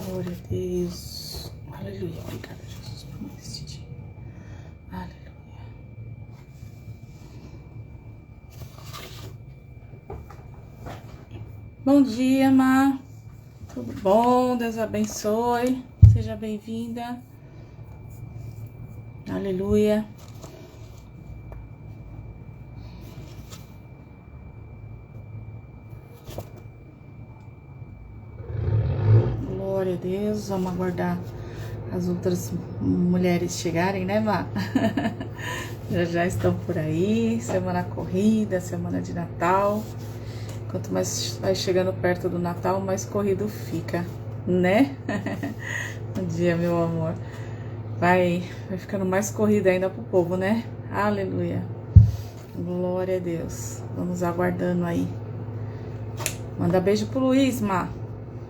Glória a Deus. Aleluia. Obrigada, Jesus, por mais este dia. Aleluia. Bom dia, Má. Tudo bom? Deus abençoe. Seja bem-vinda. Aleluia. Glória a Deus. Vamos aguardar as outras mulheres chegarem, né, Má? Já estão por aí. Semana corrida, semana de Natal. Quanto mais vai chegando perto do Natal, mais corrido fica, né? Bom dia, meu amor. Vai ficando mais corrida ainda pro povo, né? Aleluia. Glória a Deus. Vamos aguardando aí. Manda beijo pro Luiz, Má.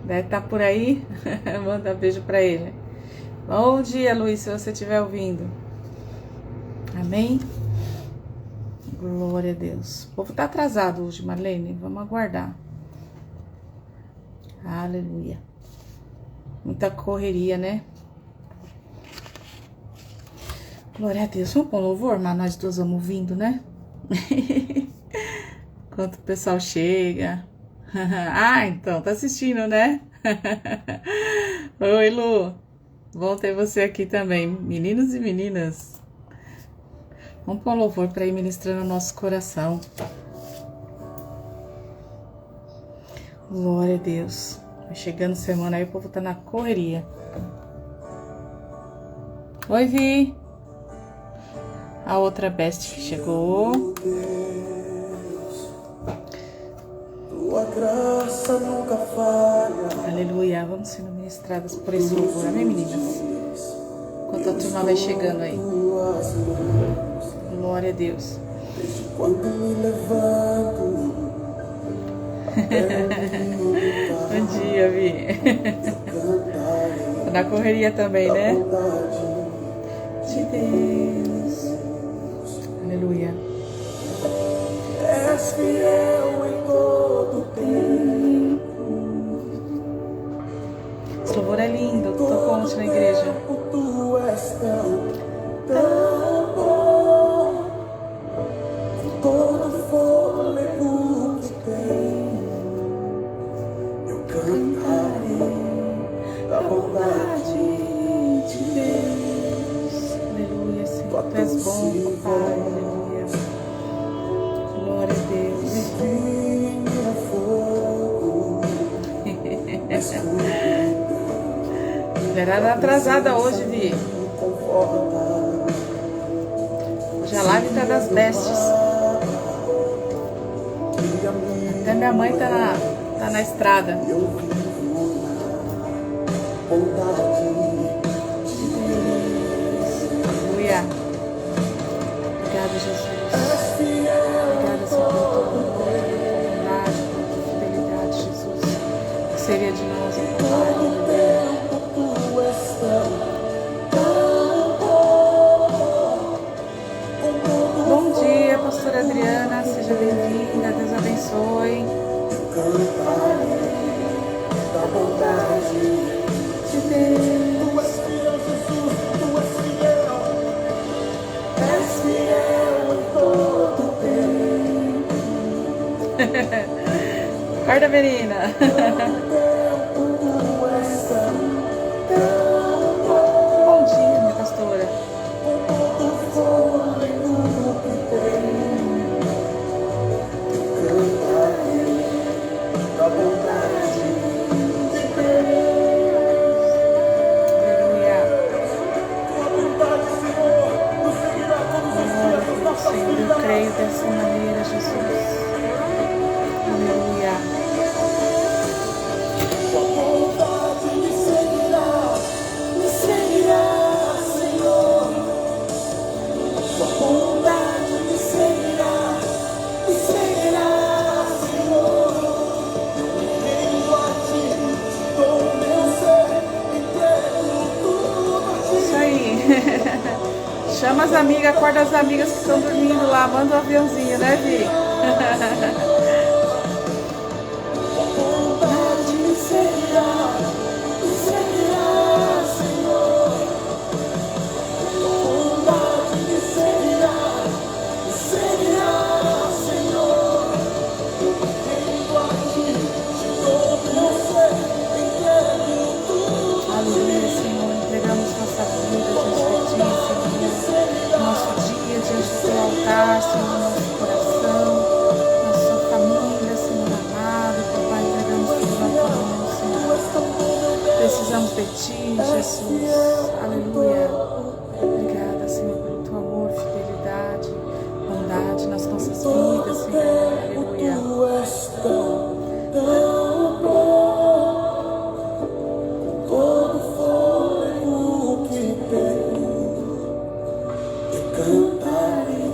Deve estar por aí. Manda beijo pra ele. Bom dia, Luiz, se você estiver ouvindo. Amém? Glória a Deus. O povo tá atrasado hoje, Marlene. Vamos aguardar. Aleluia. Muita correria, né? Glória a Deus. Vamos pôr louvor, mas nós duas vamos ouvindo, né? Enquanto o pessoal chega. Ah, então, tá assistindo, né? Oi, Lu. Bom ter você aqui também. Meninos e meninas. Vamos pôr louvor para ir ministrando o nosso coração. Glória a Deus. Vai chegando semana aí, o povo tá na correria. Oi, Vi. A outra best chegou. Tua graça nunca falha. Aleluia. Vamos sendo ministradas por esse louvor. Amém, meninas? Enquanto a turma vai chegando aí. Glória a Deus. Desde quando me levanto. Bom dia, Vi. Tô na correria também, né? De Deus. Aleluia. És fiel em todo tempo. Esse louvor é lindo. Tocou ontem na igreja. Tu és tão bom. Todo fôlego que tenho, eu cantarei da bondade de Deus. Aleluia, Senhor. Tu és bom, Pai. Aleluia. Glória a Deus. Vira fogo. Mulherada atrasada hoje, Vi. Hoje a live tá das bestes. Até minha mãe tá na estrada. Aleluia. Obrigada, Jesus. Obrigada, Senhor, pela tua bondade, pela tua fidelidade, Jesus. O que seria de nós, Pai? Aleluia. Bom dia, pastora Adriana, seja bem-vinda, Deus abençoe. Da bondade De Deus. és fiel em todo tempo. Acorda, menina. Bom dia, minha pastora. Aleluia. Senhor, eu creio dessa maneira, Jesus. Aleluia. Me seguirá, Senhor. Tua bondade me seguirá, Senhor. Venho a ti, com meu ser inteiro, tudo a ti. Isso aí. Chama as amigas, acorda as amigas que estão dormindo lá, manda um aviãozinho, né, Vi? Bondade será, Senhor. Bondade será, Senhor. Aleluia, Senhor. Entregamos nossa vida diante de Ti, Senhor. Nosso dia diante do Teu altar, Senhor, nosso coração, nossa família, Senhor amado. Papai, entregamos tudo na Tua mão, Senhor. Precisamos de Ti, Jesus. Aleluia. Obrigada, Senhor, pelo Teu amor, fidelidade, bondade nas nossas vidas, Senhor. Aleluia. Tu és tão bom, todo fogo que tenho, eu cantarei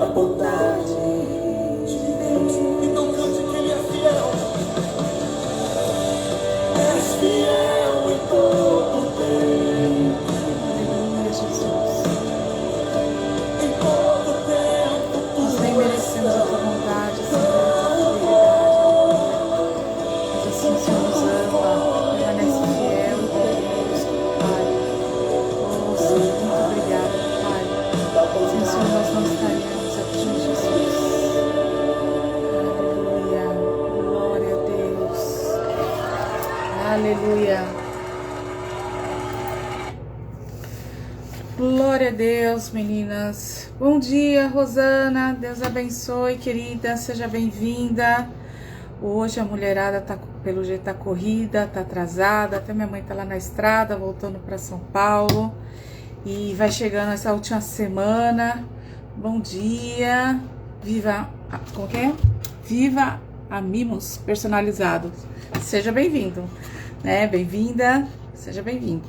a bondade de Deus. Então cante que Ele é fiel. És fiel em todo tempo. Aleluia, Jesus. Em todo tempo Nós nem tu és merecemos a Tua bondade, Senhor, a Tua fidelidade. Mas assim o Senhor nos ama, permanece fiel e conosco, Pai. Oh, Senhor, muito obrigada, Pai. Sem o Senhor nós não estaríamos aqui, Jesus. Aleluia. Glória a Deus. Aleluia. Glória a Deus, meninas. Bom dia, Rosana. Deus abençoe, querida. Seja bem-vinda. Hoje a mulherada tá, pelo jeito, tá corrida, tá atrasada. Até minha mãe tá lá na estrada, voltando para São Paulo. E vai chegando essa última semana. Bom dia. Viva... Como que é? Viva a Mimos Personalizados. Seja bem-vindo, né? Bem-vinda. Seja bem-vindo.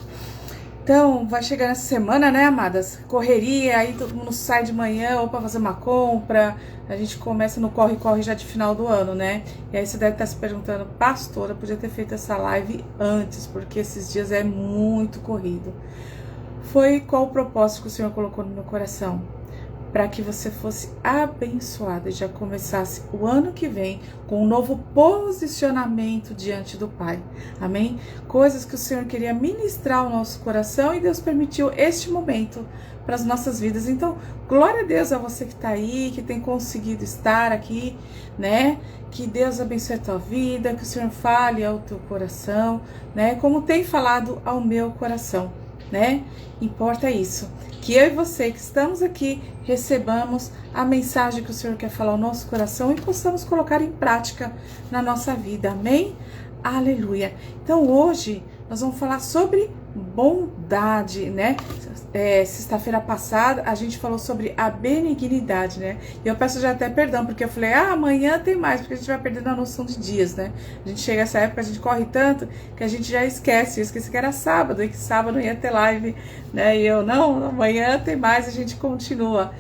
Então, vai chegar essa semana, né, amadas? Correria, aí todo mundo sai de manhã ou para fazer uma compra. A gente começa no corre-corre já de final do ano, né? E aí você deve estar se perguntando, pastora, podia ter feito essa live antes, porque esses dias é muito corrido. Foi qual o propósito que o Senhor colocou no meu coração? Para que você fosse abençoada e já começasse o ano que vem com um novo posicionamento diante do Pai. Amém? Coisas que o Senhor queria ministrar ao nosso coração e Deus permitiu este momento para as nossas vidas. Então, glória a Deus a você que está aí, que tem conseguido estar aqui, né? Que Deus abençoe a tua vida, que o Senhor fale ao teu coração, né? Como tem falado ao meu coração, né? Importa isso. Que eu e você que estamos aqui recebamos a mensagem que o Senhor quer falar ao nosso coração e possamos colocar em prática na nossa vida. Amém? Aleluia. Então hoje nós vamos falar sobre bondade, né? Sexta-feira passada a gente falou sobre a benignidade, né? E eu peço já até perdão, porque eu falei, amanhã tem mais, porque a gente vai perdendo a noção de dias, né? A gente chega essa época, a gente corre tanto que a gente já esquece. Eu esqueci que era sábado e que sábado ia ter live, né? E eu, não, amanhã tem mais, a gente continua.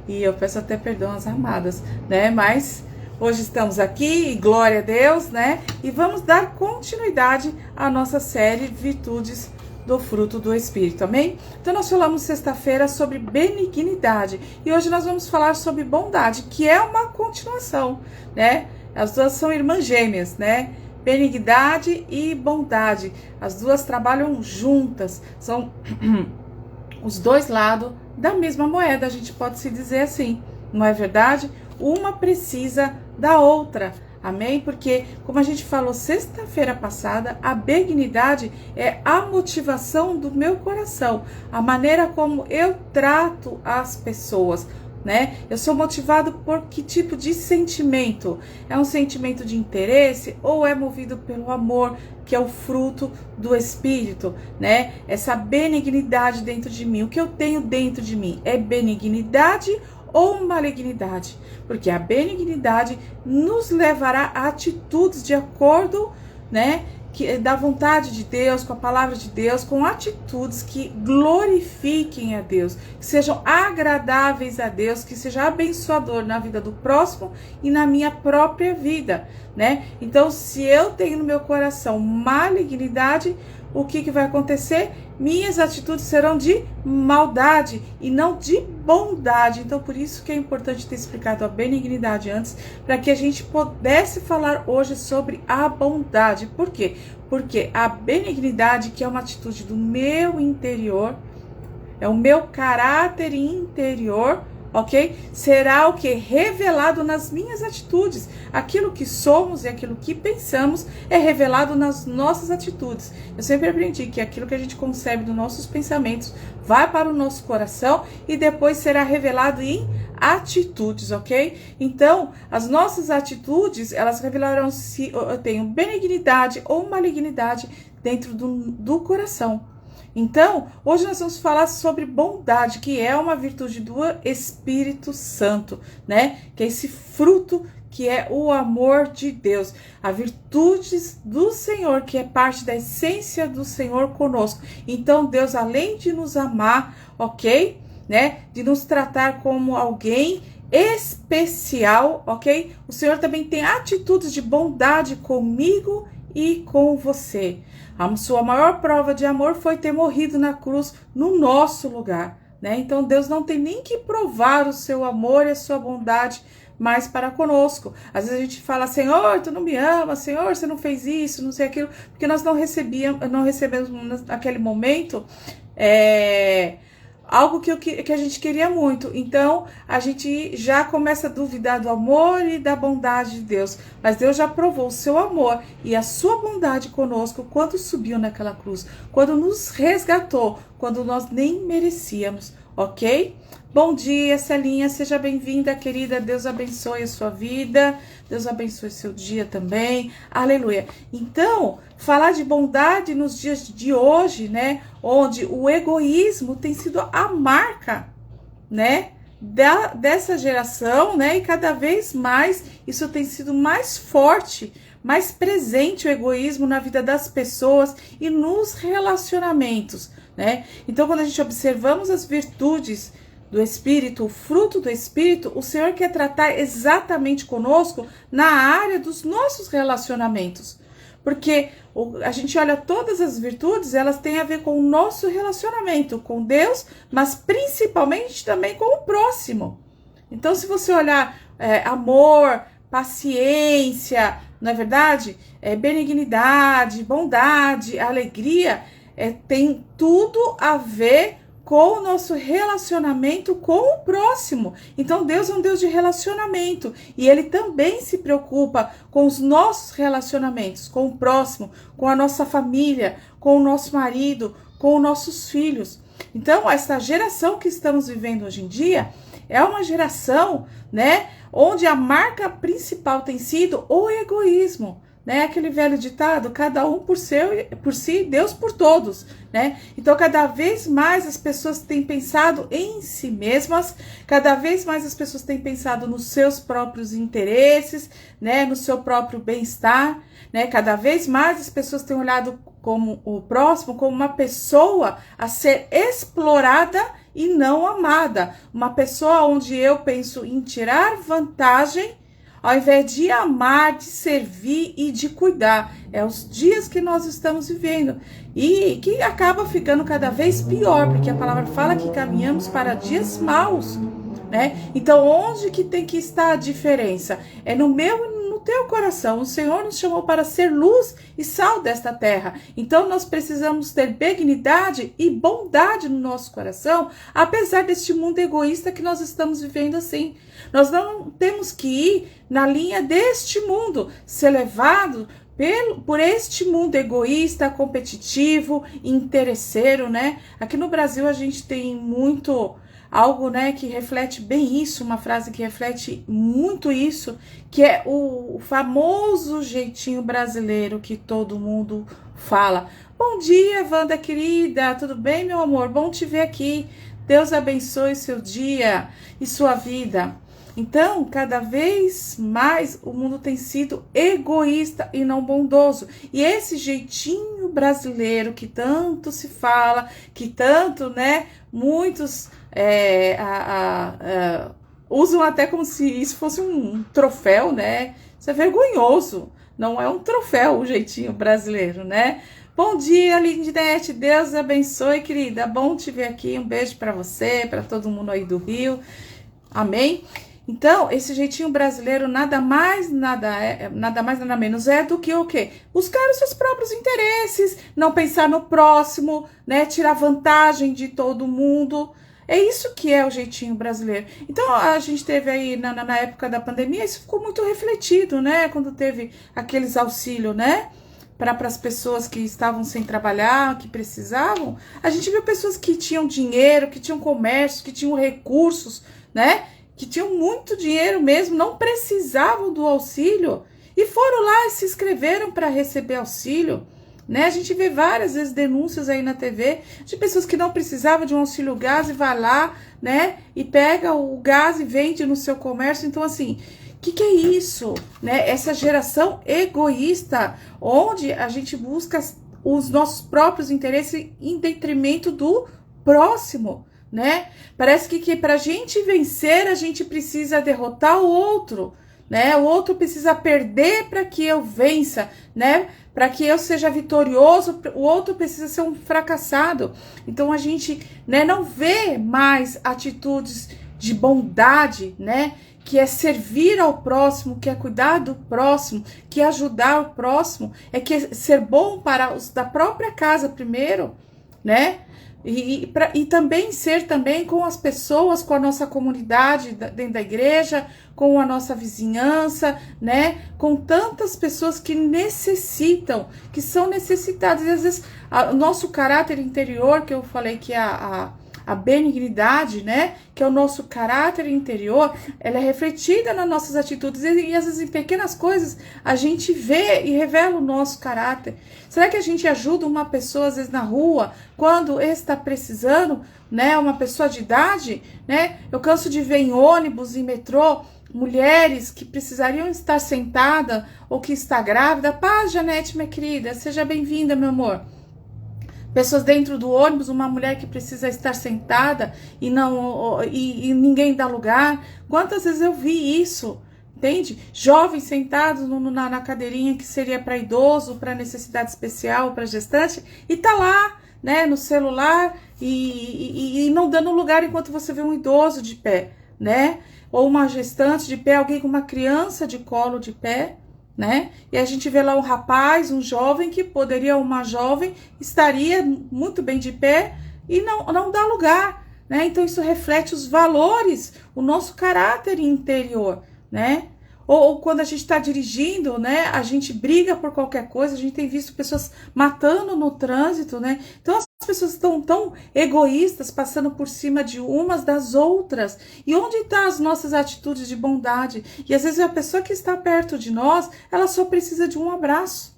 E eu peço até perdão às amadas, né? Mas hoje estamos aqui, e glória a Deus, né? E vamos dar continuidade à nossa série Virtudes do Fruto do Espírito, amém? Então nós falamos sexta-feira sobre benignidade e hoje nós vamos falar sobre bondade, que é uma continuação, né? As duas são irmãs gêmeas, né? Benignidade e bondade, as duas trabalham juntas, são os dois lados da mesma moeda, a gente pode se dizer assim, não é verdade? Uma precisa da outra, amém? Porque, como a gente falou sexta-feira passada, a benignidade é a motivação do meu coração, a maneira como eu trato as pessoas, né? Eu sou motivado por que tipo de sentimento? É um sentimento de interesse ou é movido pelo amor, que é o fruto do Espírito, né? Essa benignidade dentro de mim, o que eu tenho dentro de mim é benignidade ou malignidade? Porque a benignidade nos levará a atitudes de acordo, né, da vontade de Deus, com a palavra de Deus, com atitudes que glorifiquem a Deus, que sejam agradáveis a Deus, que seja abençoador na vida do próximo e na minha própria vida, né? Então, se eu tenho no meu coração malignidade, o que vai acontecer? Minhas atitudes serão de maldade e não de bondade. Então, por isso que é importante ter explicado a benignidade antes, para que a gente pudesse falar hoje sobre a bondade. Por quê? Porque a benignidade, que é uma atitude do meu interior, é o meu caráter interior, ok? Será o que? Revelado nas minhas atitudes. Aquilo que somos e aquilo que pensamos é revelado nas nossas atitudes. Eu sempre aprendi que aquilo que a gente concebe dos nossos pensamentos vai para o nosso coração e depois será revelado em atitudes, ok? Então, as nossas atitudes, elas revelarão se eu tenho benignidade ou malignidade dentro do coração. Então, hoje nós vamos falar sobre bondade, que é uma virtude do Espírito Santo, né? Que é esse fruto que é o amor de Deus, a virtude do Senhor, que é parte da essência do Senhor conosco. Então, Deus, além de nos amar, ok? Né? De nos tratar como alguém especial, ok? O Senhor também tem atitudes de bondade comigo e com você. A sua maior prova de amor foi ter morrido na cruz no nosso lugar, né? Então Deus não tem nem que provar o seu amor e a sua bondade mais para conosco. Às vezes a gente fala, Senhor, tu não me ama, Senhor, você não fez isso, não sei aquilo, porque nós não recebemos naquele momento algo que a gente queria muito. Então, a gente já começa a duvidar do amor e da bondade de Deus. Mas Deus já provou o seu amor e a sua bondade conosco quando subiu naquela cruz, quando nos resgatou, quando nós nem merecíamos, ok? Bom dia, Celinha, seja bem-vinda, querida. Deus abençoe a sua vida, Deus abençoe seu dia também, aleluia. Então, falar de bondade nos dias de hoje, né, onde o egoísmo tem sido a marca, né, dessa geração, né, e cada vez mais isso tem sido mais forte, mais presente o egoísmo na vida das pessoas e nos relacionamentos, né. Então, quando a gente observamos as virtudes do Espírito, o fruto do Espírito, o Senhor quer tratar exatamente conosco na área dos nossos relacionamentos. Porque a gente olha todas as virtudes, elas têm a ver com o nosso relacionamento com Deus, mas principalmente também com o próximo. Então, se você olhar amor, paciência, não é verdade? Benignidade, bondade, alegria, tem tudo a ver com o nosso relacionamento com o próximo. Então, Deus é um Deus de relacionamento. E Ele também se preocupa com os nossos relacionamentos, com o próximo, com a nossa família, com o nosso marido, com os nossos filhos. Então, essa geração que estamos vivendo hoje em dia é uma geração, né, onde a marca principal tem sido o egoísmo. Né? Aquele velho ditado, cada um por si, Deus por todos, né? Então, cada vez mais as pessoas têm pensado em si mesmas, cada vez mais as pessoas têm pensado nos seus próprios interesses, né? No seu próprio bem-estar, né? Cada vez mais as pessoas têm olhado como o próximo como uma pessoa a ser explorada e não amada, uma pessoa onde eu penso em tirar vantagem ao invés de amar, de servir e de cuidar. É os dias que nós estamos vivendo e que acaba ficando cada vez pior, porque a palavra fala que caminhamos para dias maus, né? Então, onde que tem que estar a diferença? É no meu e no teu coração. O Senhor nos chamou para ser luz e sal desta terra. Então, nós precisamos ter benignidade e bondade no nosso coração, apesar deste mundo egoísta que nós estamos vivendo assim. Nós não temos que ir na linha deste mundo, ser levado por este mundo egoísta, competitivo, interesseiro, né? Aqui no Brasil a gente tem muito algo, né, que reflete bem isso, uma frase que reflete muito isso, que é o famoso jeitinho brasileiro que todo mundo fala. Bom dia, Wanda querida, tudo bem, meu amor? Bom te ver aqui. Deus abençoe seu dia e sua vida. Então, cada vez mais o mundo tem sido egoísta e não bondoso. E esse jeitinho brasileiro que tanto se fala, que tanto, né, muitos usam até como se isso fosse um troféu, né? Isso é vergonhoso. Não é um troféu o jeitinho brasileiro, né? Bom dia, Lindinete. Deus abençoe, querida. Bom te ver aqui. Um beijo para você, para todo mundo aí do Rio. Amém? Então, esse jeitinho brasileiro nada mais, nada menos é do que o quê? Buscar os seus próprios interesses, não pensar no próximo, né? Tirar vantagem de todo mundo. É isso que é o jeitinho brasileiro. Então, a gente teve aí, na época da pandemia, isso ficou muito refletido, né? Quando teve aqueles auxílios, né? Para as pessoas que estavam sem trabalhar, que precisavam. A gente viu pessoas que tinham dinheiro, que tinham comércio, que tinham recursos, né? Que tinham muito dinheiro mesmo, não precisavam do auxílio e foram lá e se inscreveram para receber auxílio, né? A gente vê várias vezes denúncias aí na TV de pessoas que não precisavam de um auxílio gás e vai lá, né? E pega o gás e vende no seu comércio. Então, assim, o que é isso, né? Essa geração egoísta, onde a gente busca os nossos próprios interesses em detrimento do próximo, né? Parece que para a gente vencer, a gente precisa derrotar o outro, né? O outro precisa perder para que eu vença, né? Para que eu seja vitorioso, o outro precisa ser um fracassado. Então a gente, né, não vê mais atitudes de bondade, né? Que é servir ao próximo, que é cuidar do próximo, que é ajudar o próximo, é que é ser bom para os da própria casa primeiro, né? E também ser também com as pessoas, com a nossa comunidade dentro da igreja, com a nossa vizinhança, né? Com tantas pessoas que necessitam, que são necessitadas. E às vezes o nosso caráter interior, que eu falei que é a benignidade, né? Que é o nosso caráter interior, ela é refletida nas nossas atitudes e às vezes em pequenas coisas a gente vê e revela o nosso caráter. Será que a gente ajuda uma pessoa às vezes na rua quando está precisando, né? Uma pessoa de idade, né? Eu canso de ver em ônibus, em metrô, mulheres que precisariam estar sentada ou que está grávida. Paz, Janete, minha querida, seja bem-vinda, meu amor. Pessoas dentro do ônibus, uma mulher que precisa estar sentada e ninguém dá lugar. Quantas vezes eu vi isso, entende? Jovens sentados na cadeirinha que seria para idoso, para necessidade especial, para gestante, e tá lá, né, no celular e não dando lugar enquanto você vê um idoso de pé, né? Ou uma gestante de pé, alguém com uma criança de colo de pé, né? E a gente vê lá um rapaz, um jovem, que poderia, uma jovem, estaria muito bem de pé e não dá lugar, né? Então isso reflete os valores, o nosso caráter interior, né? Ou quando a gente está dirigindo, né? A gente briga por qualquer coisa, a gente tem visto pessoas matando no trânsito, né? Então as pessoas estão tão egoístas, passando por cima de umas das outras. E onde estão as nossas atitudes de bondade? E às vezes a pessoa que está perto de nós, ela só precisa de um abraço.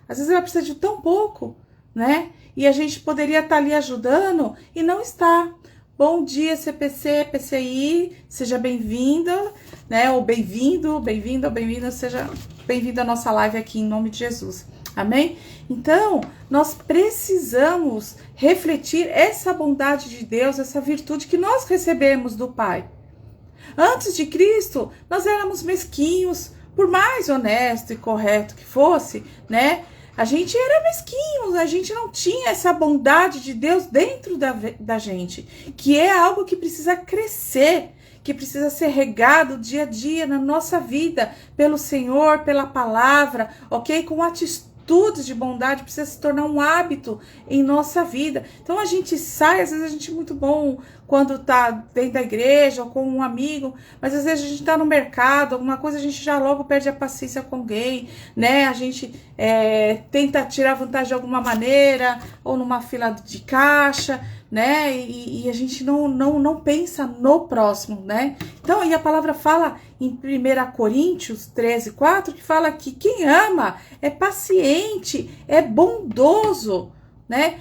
Às vezes ela precisa de tão pouco, né? E a gente poderia estar ali ajudando e não está. Bom dia, CPC, PCI, seja bem-vinda, né? Ou bem-vindo, bem-vinda ou bem-vinda, seja bem-vindo à nossa live aqui em nome de Jesus. Amém? Então, nós precisamos refletir essa bondade de Deus, essa virtude que nós recebemos do Pai. Antes de Cristo, nós éramos mesquinhos, por mais honesto e correto que fosse, né? A gente era mesquinho, a gente não tinha essa bondade de Deus dentro da gente, que é algo que precisa crescer, que precisa ser regado dia a dia na nossa vida, pelo Senhor, pela palavra, ok? Com atitudes de bondade, precisa se tornar um hábito em nossa vida. Então a gente sai, às vezes a gente é muito bom quando tá dentro da igreja ou com um amigo, mas às vezes a gente tá no mercado, alguma coisa, a gente já logo perde a paciência com alguém, né? A gente tenta tirar vantagem de alguma maneira, ou numa fila de caixa, né? E a gente não pensa no próximo, né? Então, e a palavra fala em 1 Coríntios 13:4, que fala que quem ama é paciente, é bondoso, né?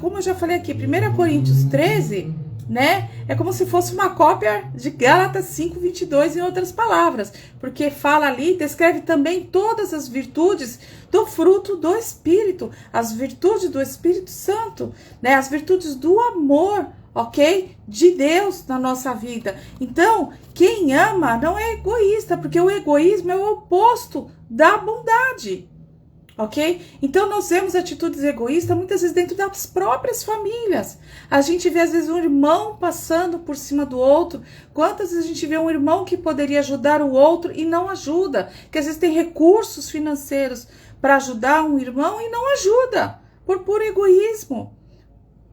Como eu já falei aqui, 1 Coríntios 13, né? É como se fosse uma cópia de Gálatas 5:22 em outras palavras, porque fala ali, descreve também todas as virtudes do fruto do Espírito, as virtudes do Espírito Santo, né? As virtudes do amor, ok? De Deus na nossa vida. Então, quem ama não é egoísta, porque o egoísmo é o oposto da bondade. Ok? Então nós vemos atitudes egoístas muitas vezes dentro das próprias famílias. A gente vê às vezes um irmão passando por cima do outro. Quantas vezes a gente vê um irmão que poderia ajudar o outro e não ajuda? Que às vezes tem recursos financeiros para ajudar um irmão e não ajuda, por puro egoísmo.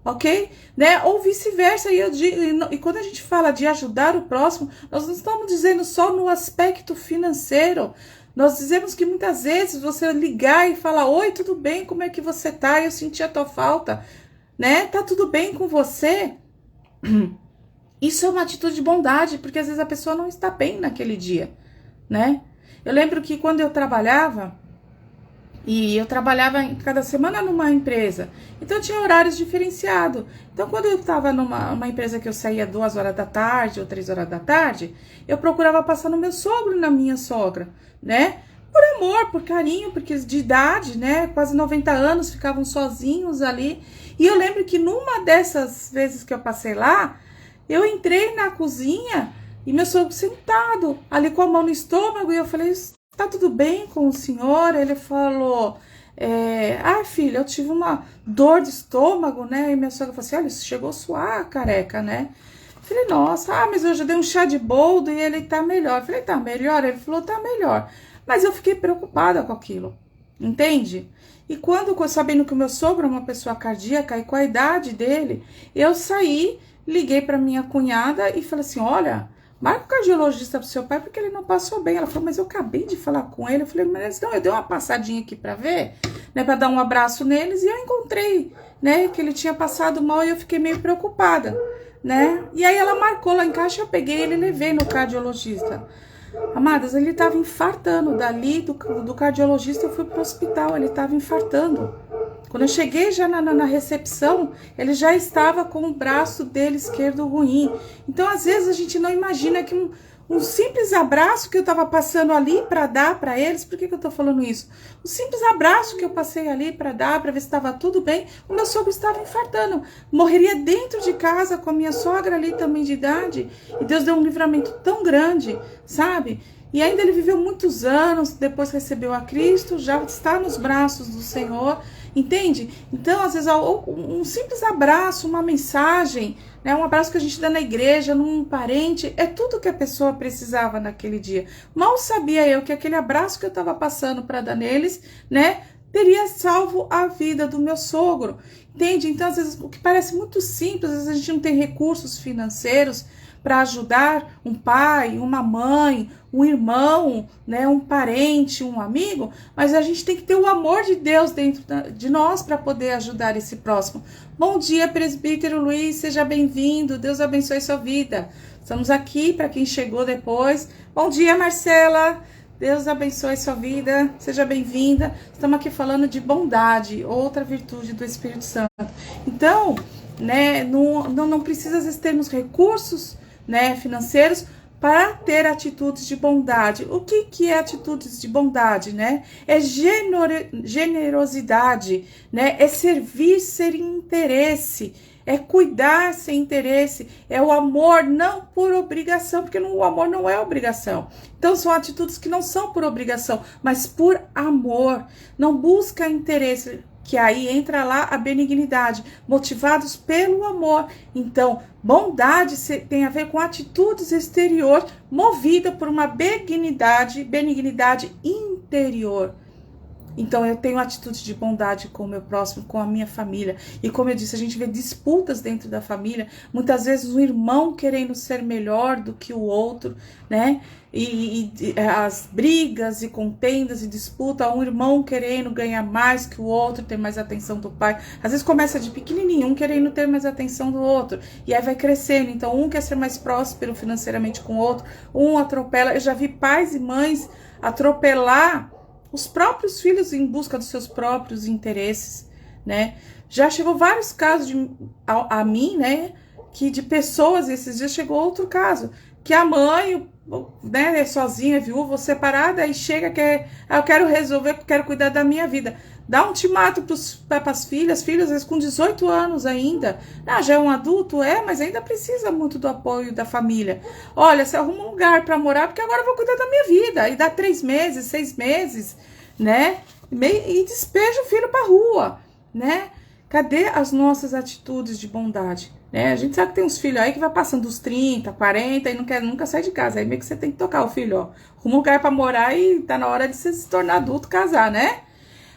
Ok? Né? Ou vice-versa. E quando a gente fala de ajudar o próximo, nós não estamos dizendo só no aspecto financeiro. Nós dizemos que muitas vezes você ligar e falar: oi, tudo bem? Como é que você tá? Eu senti a tua falta, né? Tá tudo bem com você? Isso é uma atitude de bondade, porque às vezes a pessoa não está bem naquele dia, né? Eu lembro que quando eu trabalhava, e eu trabalhava cada semana numa empresa, então eu tinha horários diferenciados. Então quando eu estava numa empresa que eu saía 2 horas da tarde ou 3 horas da tarde, eu procurava passar no meu sogro e na minha sogra, né? Por amor, por carinho, porque de idade, né? Quase 90 anos, ficavam sozinhos ali. E eu lembro que numa dessas vezes que eu passei lá, eu entrei na cozinha e meu sogro sentado ali com a mão no estômago, e eu falei: tá tudo bem com o senhor? Ele falou: filha, eu tive uma dor de estômago, né? E minha sogra falou assim: olha, isso chegou a suar, careca, né? Eu falei: nossa, mas eu já dei um chá de boldo e ele tá melhor. Eu falei: tá melhor? Ele falou: tá melhor. Mas eu fiquei preocupada com aquilo, entende? E quando, sabendo que o meu sogro é uma pessoa cardíaca e com a idade dele, eu saí, liguei para minha cunhada e falei assim: olha, marca o cardiologista pro seu pai porque ele não passou bem. Ela falou: mas eu acabei de falar com ele. Eu falei: mas não, eu dei uma passadinha aqui para ver, né, para dar um abraço neles, e eu encontrei, né, que ele tinha passado mal, e eu fiquei meio preocupada, né? E aí ela marcou lá em caixa, eu peguei ele e levei no cardiologista. Amadas, ele estava infartando. Dali do cardiologista eu fui pro hospital, ele estava infartando. Quando eu cheguei já na recepção, ele já estava com o braço dele esquerdo ruim. Então, às vezes, a gente não imagina que um simples abraço que eu estava passando ali para dar para eles. Por que eu estou falando isso? Um simples abraço que eu passei ali para dar, para ver se estava tudo bem, o meu sogro estava infartando. Morreria dentro de casa com a minha sogra ali também de idade. E Deus deu um livramento tão grande, sabe? E ainda ele viveu muitos anos, depois recebeu a Cristo, já está nos braços do Senhor, entende? Então, às vezes, um simples abraço, uma mensagem, né, um abraço que a gente dá na igreja, num parente, é tudo que a pessoa precisava naquele dia. Mal sabia eu que aquele abraço que eu estava passando para dar neles, né, teria salvo a vida do meu sogro, entende? Então, às vezes, o que parece muito simples, às vezes a gente não tem recursos financeiros para ajudar um pai, uma mãe, um irmão, né, um parente, um amigo, mas a gente tem que ter o amor de Deus dentro de nós para poder ajudar esse próximo. Bom dia, presbítero Luiz, seja bem-vindo, Deus abençoe sua vida. Estamos aqui para quem chegou depois. Bom dia, Marcela, Deus abençoe sua vida, seja bem-vinda. Estamos aqui falando de bondade, outra virtude do Espírito Santo. Então, né, não precisa às vezes termos recursos, né, financeiros para ter atitudes de bondade. O que é atitudes de bondade, né? É generosidade, né? É servir sem interesse, é cuidar sem interesse, é o amor não por obrigação, porque o amor não é obrigação. Então são atitudes que não são por obrigação, mas por amor. Não busca interesse, que aí entra lá a benignidade, motivados pelo amor. Então, bondade tem a ver com atitudes exteriores, movida por uma benignidade interior. Então, eu tenho atitude de bondade com o meu próximo, com a minha família. E como eu disse, a gente vê disputas dentro da família. Muitas vezes um irmão querendo ser melhor do que o outro, né? E as brigas e contendas e disputa, um irmão querendo ganhar mais que o outro, ter mais atenção do pai. Às vezes começa de pequenininho, um querendo ter mais atenção do outro. E aí vai crescendo. Então, um quer ser mais próspero financeiramente com o outro, um atropela. Eu já vi pais e mães atropelar os próprios filhos em busca dos seus próprios interesses, né? Já chegou vários casos a mim, né? que de pessoas, esses dias chegou outro caso, que a mãe, né, é sozinha, viúva, separada, aí chega, eu quero resolver, quero cuidar da minha vida. Dá um ultimato para as filhas, às vezes com 18 anos ainda. Ah, já é um adulto? É, mas ainda precisa muito do apoio da família. Olha, você arruma um lugar para morar, porque agora eu vou cuidar da minha vida. Aí dá 3 meses, 6 meses, né? E despeja o filho para rua, né? Cadê as nossas atitudes de bondade? Né? A gente sabe que tem uns filhos aí que vai passando dos 30, 40 e não quer nunca sair de casa. Aí meio que você tem que tocar o filho, ó. Arruma um lugar para morar e tá na hora de você se tornar adulto, casar, né?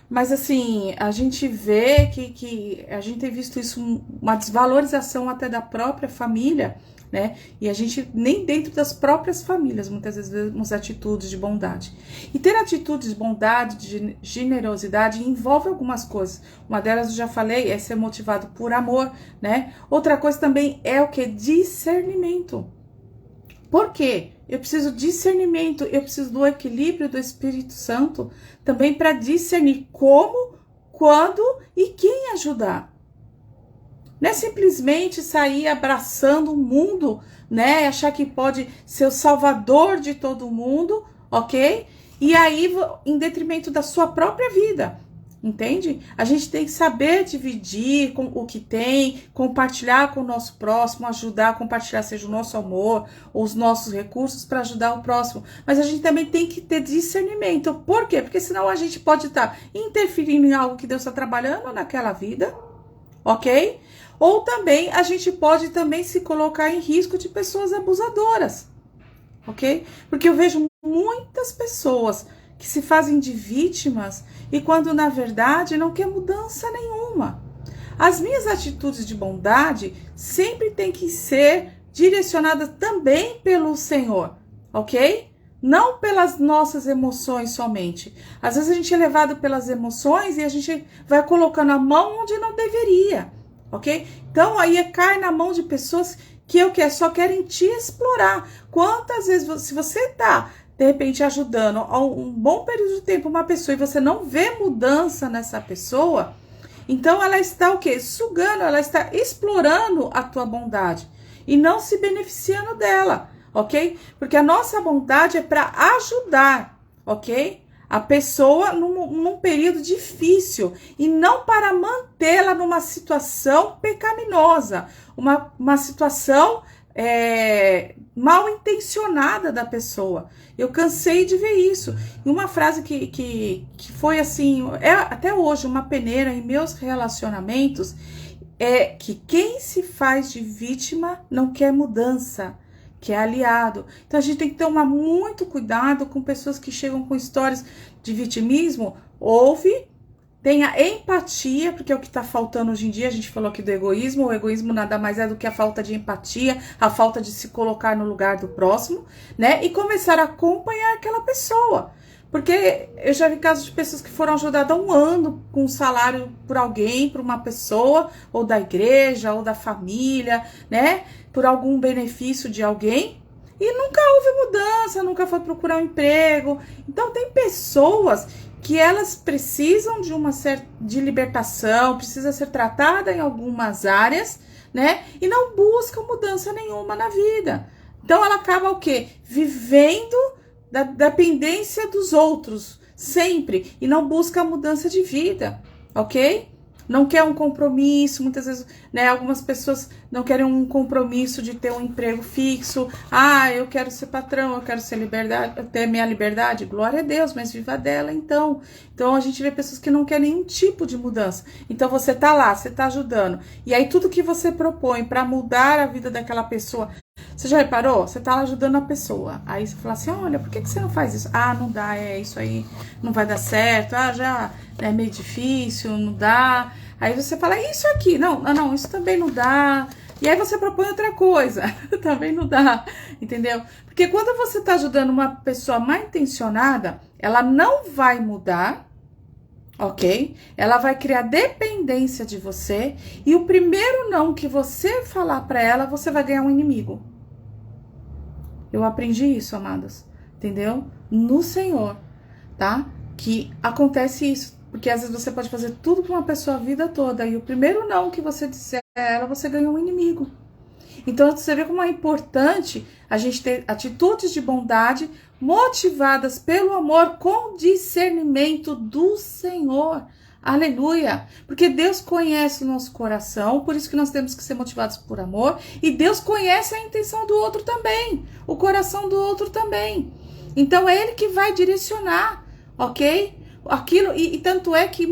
Mas assim, a gente vê que a gente tem visto isso, uma desvalorização até da própria família, né? E a gente, nem dentro das próprias famílias, muitas vezes vemos atitudes de bondade. E ter atitudes de bondade, de generosidade, envolve algumas coisas. Uma delas eu já falei, é ser motivado por amor, né? Outra coisa também é o que? Discernimento. Por quê? Eu preciso de discernimento, eu preciso do equilíbrio do Espírito Santo também para discernir como, quando e quem ajudar. Não é simplesmente sair abraçando o mundo, né? Achar que pode ser o salvador de todo mundo, ok? E aí, em detrimento da sua própria vida. Entende? A gente tem que saber dividir com o que tem, compartilhar com o nosso próximo, ajudar a compartilhar, seja o nosso amor ou os nossos recursos para ajudar o próximo. Mas a gente também tem que ter discernimento. Por quê? Porque senão a gente pode estar interferindo em algo que Deus está trabalhando naquela vida, ok? Ou também a gente pode também se colocar em risco de pessoas abusadoras, ok? Porque eu vejo muitas pessoas que se fazem de vítimas e quando na verdade não quer mudança nenhuma. As minhas atitudes de bondade sempre têm que ser direcionadas também pelo Senhor, ok? Não pelas nossas emoções somente. Às vezes a gente é levado pelas emoções e a gente vai colocando a mão onde não deveria, ok? Então aí cai na mão de pessoas que só querem te explorar. Quantas vezes, se você tá de repente ajudando a um bom período de tempo uma pessoa e você não vê mudança nessa pessoa, então ela está o quê? Sugando, ela está explorando a tua bondade e não se beneficiando dela, ok? Porque a nossa bondade é para ajudar, ok? A pessoa num período difícil e não para mantê-la numa situação pecaminosa, uma situação mal intencionada da pessoa. Eu cansei de ver isso. E uma frase que foi assim, até hoje uma peneira em meus relacionamentos, é que quem se faz de vítima não quer mudança, que é aliado. Então a gente tem que tomar muito cuidado com pessoas que chegam com histórias de vitimismo. Ouve, tenha empatia, porque é o que está faltando hoje em dia. A gente falou aqui do egoísmo. O egoísmo nada mais é do que a falta de empatia, a falta de se colocar no lugar do próximo, né? E começar a acompanhar aquela pessoa. Porque eu já vi casos de pessoas que foram ajudadas há um ano com um salário por alguém, por uma pessoa, ou da igreja, ou da família, né? Por algum benefício de alguém. E nunca houve mudança, nunca foi procurar um emprego. Então tem pessoas que elas precisam de libertação, precisa ser tratada em algumas áreas, né? E não busca mudança nenhuma na vida. Então ela acaba o quê? Vivendo da dependência dos outros, sempre, e não busca a mudança de vida, ok? Não quer um compromisso, muitas vezes, né, algumas pessoas não querem um compromisso de ter um emprego fixo. Ah, eu quero ser patrão, eu quero ter minha liberdade, glória a Deus, mas viva dela então. Então a gente vê pessoas que não querem nenhum tipo de mudança. Então você tá lá, você tá ajudando, e aí tudo que você propõe para mudar a vida daquela pessoa, você já reparou? Você tá lá ajudando a pessoa. Aí você fala assim, olha, por que você não faz isso? Ah, não dá, isso aí não vai dar certo. Ah, já é meio difícil, não dá. Aí você fala, isso aqui, não, isso também não dá. E aí você propõe outra coisa, também não dá, entendeu? Porque quando você tá ajudando uma pessoa mal intencionada, ela não vai mudar, ok? Ela vai criar dependência de você. E o primeiro não que você falar pra ela, você vai ganhar um inimigo. Eu aprendi isso, amadas, entendeu? No Senhor, tá? Que acontece isso, porque às vezes você pode fazer tudo pra uma pessoa a vida toda, e o primeiro não que você disser a ela, você ganha um inimigo. Então você vê como é importante a gente ter atitudes de bondade motivadas pelo amor com discernimento do Senhor. Aleluia! Porque Deus conhece o nosso coração, por isso que nós temos que ser motivados por amor, e Deus conhece a intenção do outro também, o coração do outro também. Então é Ele que vai direcionar, ok? Aquilo, e tanto é que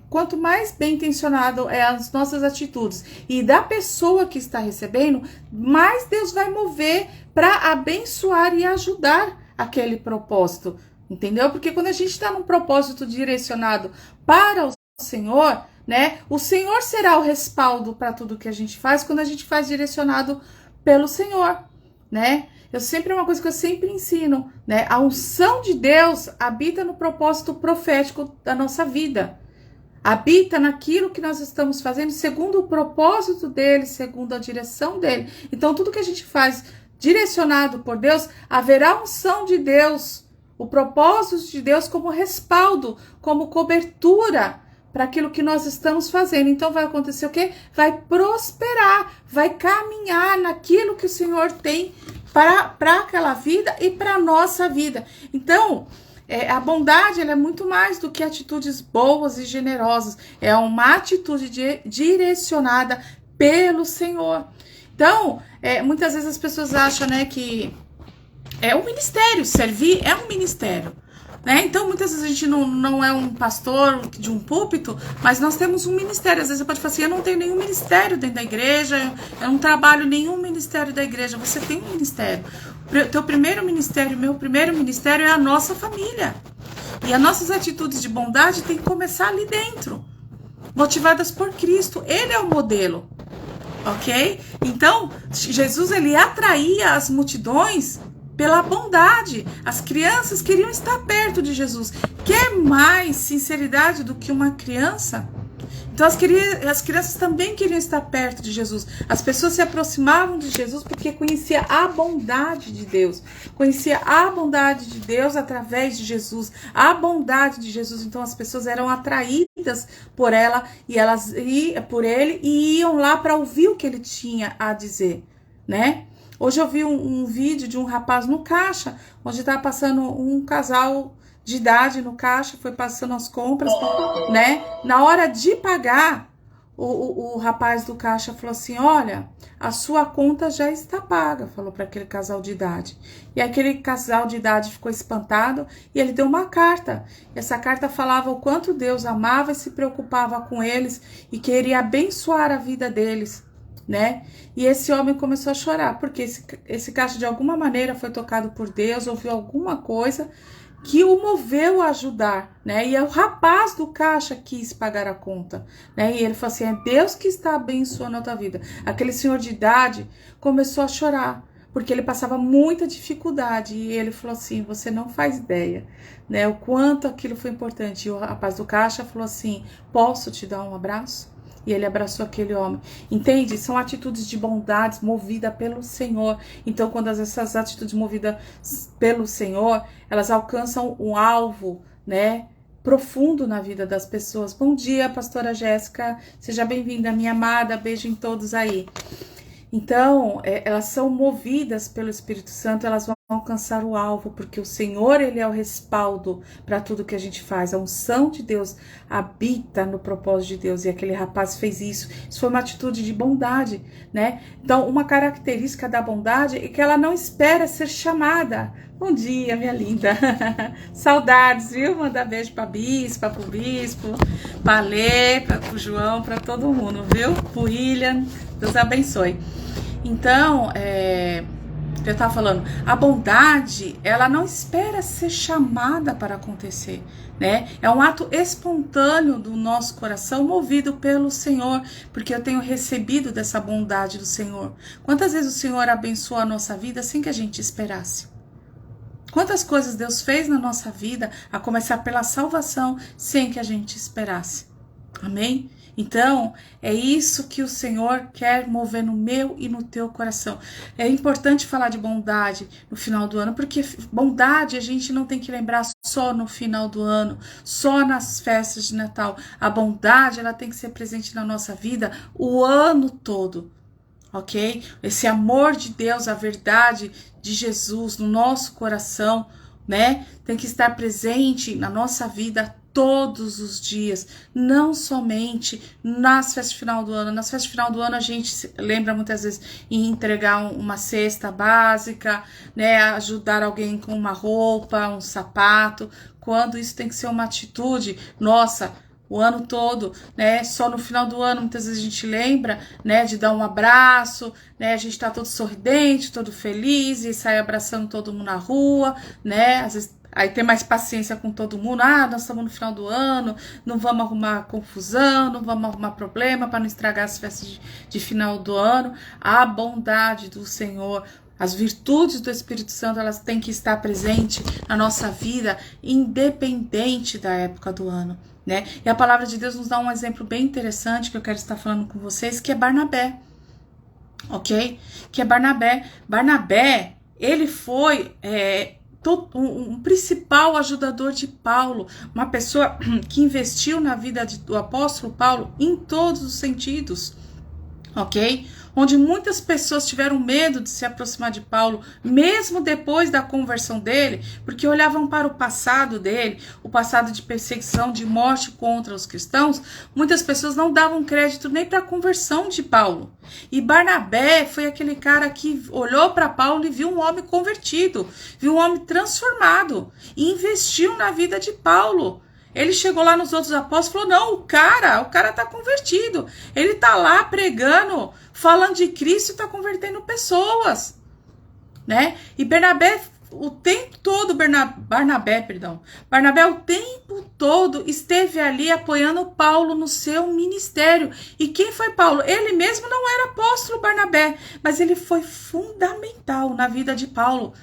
quanto mais bem intencionado é as nossas atitudes e da pessoa que está recebendo, mais Deus vai mover para abençoar e ajudar aquele propósito. Entendeu? Porque quando a gente está num propósito direcionado para o Senhor, né? O Senhor será o respaldo para tudo que a gente faz quando a gente faz direcionado pelo Senhor, né? É uma coisa que eu sempre ensino, né? A unção de Deus habita no propósito profético da nossa vida. Habita naquilo que nós estamos fazendo segundo o propósito dele, segundo a direção dele. Então, tudo que a gente faz direcionado por Deus, haverá unção de Deus, o propósito de Deus como respaldo, como cobertura para aquilo que nós estamos fazendo. Então vai acontecer o quê? Vai prosperar, vai caminhar naquilo que o Senhor tem para aquela vida e para a nossa vida. Então, a bondade ela é muito mais do que atitudes boas e generosas. É uma atitude direcionada pelo Senhor. Então, muitas vezes as pessoas acham, né, que é um ministério, servir é um ministério, né? Então, muitas vezes a gente não é um pastor de um púlpito, mas nós temos um ministério. Às vezes você pode falar assim, eu não tenho nenhum ministério dentro da igreja, eu não trabalho nenhum ministério da igreja. Você tem um ministério. Teu primeiro ministério, meu primeiro ministério é a nossa família. E as nossas atitudes de bondade têm que começar ali dentro, motivadas por Cristo. Ele é o modelo, ok? Então, Jesus, ele atraía as multidões pela bondade. As crianças queriam estar perto de Jesus. Quer mais sinceridade do que uma criança? Então as crianças também queriam estar perto de Jesus. As pessoas se aproximavam de Jesus porque conhecia a bondade de Deus. Conhecia a bondade de Deus através de Jesus. A bondade de Jesus. Então as pessoas eram atraídas por ela e elas por ele e iam lá para ouvir o que ele tinha a dizer, né? Hoje eu vi um vídeo de um rapaz no caixa, onde estava passando um casal de idade no caixa, foi passando as compras, né? Na hora de pagar, o rapaz do caixa falou assim, olha, a sua conta já está paga, falou para aquele casal de idade. E aquele casal de idade ficou espantado e ele deu uma carta. Essa carta falava o quanto Deus amava e se preocupava com eles e queria abençoar a vida deles, né? E esse homem começou a chorar, porque esse caixa de alguma maneira foi tocado por Deus, ouviu alguma coisa que o moveu a ajudar, né? E o rapaz do caixa quis pagar a conta, né? E ele falou assim, é Deus que está abençoando a tua vida. Aquele senhor de idade começou a chorar, porque ele passava muita dificuldade, e ele falou assim, você não faz ideia, né? O quanto aquilo foi importante. E o rapaz do caixa falou assim, posso te dar um abraço? E ele abraçou aquele homem. Entende? São atitudes de bondade movidas pelo Senhor. Então, quando essas atitudes movidas pelo Senhor, elas alcançam um alvo, né, profundo na vida das pessoas. Bom dia, pastora Jéssica. Seja bem-vinda, minha amada. Beijo em todos aí. Então, elas são movidas pelo Espírito Santo, elas vão alcançar o alvo, porque o Senhor, ele é o respaldo para tudo que a gente faz. A unção de Deus habita no propósito de Deus, e aquele rapaz fez isso. Isso foi uma atitude de bondade, né? Então, uma característica da bondade é que ela não espera ser chamada. Bom dia, minha linda. Saudades, viu? Mandar beijo para bispa, para o bispo, para Lê, para o João, para todo mundo, viu? Para o William. Deus abençoe. Então, eu estava falando, a bondade, ela não espera ser chamada para acontecer, né? É um ato espontâneo do nosso coração, movido pelo Senhor, porque eu tenho recebido dessa bondade do Senhor. Quantas vezes o Senhor abençoou a nossa vida sem que a gente esperasse? Quantas coisas Deus fez na nossa vida, a começar pela salvação, sem que a gente esperasse? Amém? Então, é isso que o Senhor quer mover no meu e no teu coração. É importante falar de bondade no final do ano, porque bondade a gente não tem que lembrar só no final do ano, só nas festas de Natal. A bondade, ela tem que ser presente na nossa vida o ano todo. ok? Esse amor de Deus, a verdade de Jesus no nosso coração, né? Tem que estar presente na nossa vida todos os dias, não somente nas festas de final do ano. Nas festas de final do ano a gente se lembra muitas vezes em entregar uma cesta básica, né, ajudar alguém com uma roupa, um sapato, quando isso tem que ser uma atitude nossa o ano todo, né? Só no final do ano muitas vezes a gente lembra, né, de dar um abraço, né? A gente tá todo sorridente, todo feliz e sai abraçando todo mundo na rua, né? Às vezes aí tem mais paciência com todo mundo. Ah, nós estamos no final do ano, não vamos arrumar confusão, não vamos arrumar problema para não estragar as festas de final do ano. A bondade do Senhor, as virtudes do Espírito Santo, elas têm que estar presentes na nossa vida, independente da época do ano, né? E a palavra de Deus nos dá um exemplo bem interessante que eu quero estar falando com vocês, que é Barnabé, ok? Que é Barnabé. Barnabé, ele foi um principal ajudador de Paulo, uma pessoa que investiu na vida do apóstolo Paulo em todos os sentidos, ok? Onde muitas pessoas tiveram medo de se aproximar de Paulo, mesmo depois da conversão dele, porque olhavam para o passado dele, o passado de perseguição, de morte contra os cristãos. Muitas pessoas não davam crédito nem para a conversão de Paulo. E Barnabé foi aquele cara que olhou para Paulo e viu um homem convertido, viu um homem transformado e investiu na vida de Paulo. Ele chegou lá nos outros apóstolos e falou, não, o cara tá convertido, ele tá lá pregando, falando de Cristo e tá convertendo pessoas, né? E Barnabé o tempo todo o tempo todo esteve ali apoiando Paulo no seu ministério. E quem foi Paulo? Ele mesmo não era apóstolo Barnabé, mas ele foi fundamental na vida de Paulo,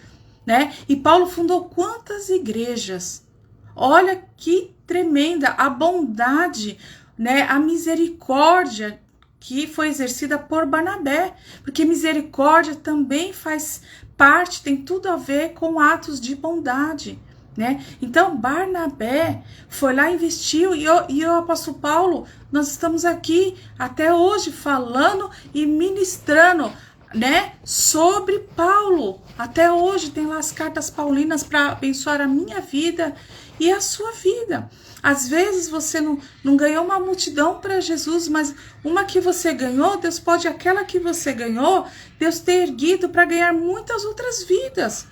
né? E Paulo fundou quantas igrejas? Olha que tremenda a bondade, né? A misericórdia que foi exercida por Barnabé, porque misericórdia também faz parte, tem tudo a ver com atos de bondade, né? Então Barnabé foi lá, investiu, e o apóstolo Paulo, nós estamos aqui até hoje falando e ministrando, né, sobre Paulo. Até hoje tem lá as cartas paulinas para abençoar a minha vida e a sua vida. Às vezes você não ganhou uma multidão para Jesus, mas uma que você ganhou, Deus pode, aquela que você ganhou, Deus ter erguido para ganhar muitas outras vidas,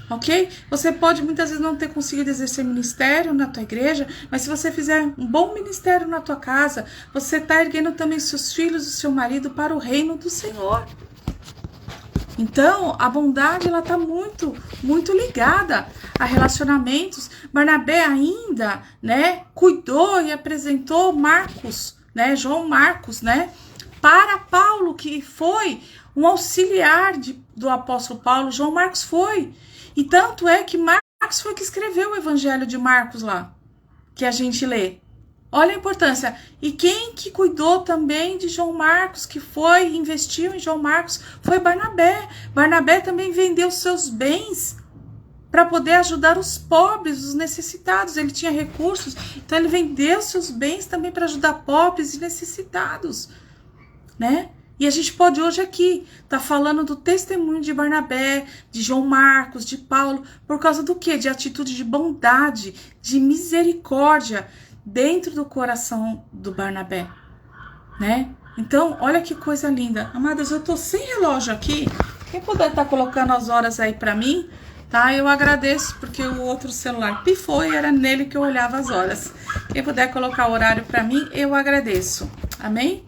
ok? Você pode muitas vezes não ter conseguido exercer ministério na tua igreja, mas se você fizer um bom ministério na tua casa, você está erguendo também seus filhos e seu marido para o reino do Senhor. Então, a bondade, ela está muito, muito ligada a relacionamentos. Barnabé ainda, né, cuidou e apresentou Marcos, né, João Marcos, né, para Paulo, que foi um auxiliar do apóstolo Paulo. João Marcos foi. E tanto é que Marcos foi que escreveu o evangelho de Marcos lá, que a gente lê. Olha a importância. E quem que cuidou também de João Marcos, que foi, investiu em João Marcos, foi Barnabé. Barnabé também vendeu seus bens para poder ajudar os pobres, os necessitados. Ele tinha recursos, então ele vendeu seus bens também para ajudar pobres e necessitados, né? E a gente pode hoje aqui estar falando do testemunho de Barnabé, de João Marcos, de Paulo, por causa do quê? De atitude de bondade, de misericórdia, dentro do coração do Barnabé, né? Então, olha que coisa linda. Amadas, eu tô sem relógio aqui. Quem puder estar colocando as horas aí pra mim, tá? Eu agradeço, porque o outro celular pifou e era nele que eu olhava as horas. Quem puder colocar o horário pra mim, eu agradeço. Amém?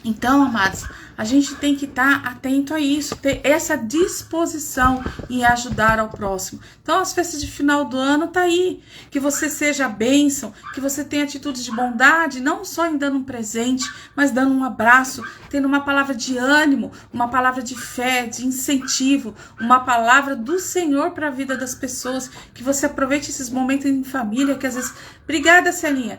Então, amados, a gente tem que estar atento a isso, ter essa disposição em ajudar ao próximo. Então, as festas de final do ano tá aí. Que você seja bênção, que você tenha atitudes de bondade, não só em dando um presente, mas dando um abraço, tendo uma palavra de ânimo, uma palavra de fé, de incentivo, uma palavra do Senhor para a vida das pessoas. Que você aproveite esses momentos em família, que às vezes... Obrigada, Celinha.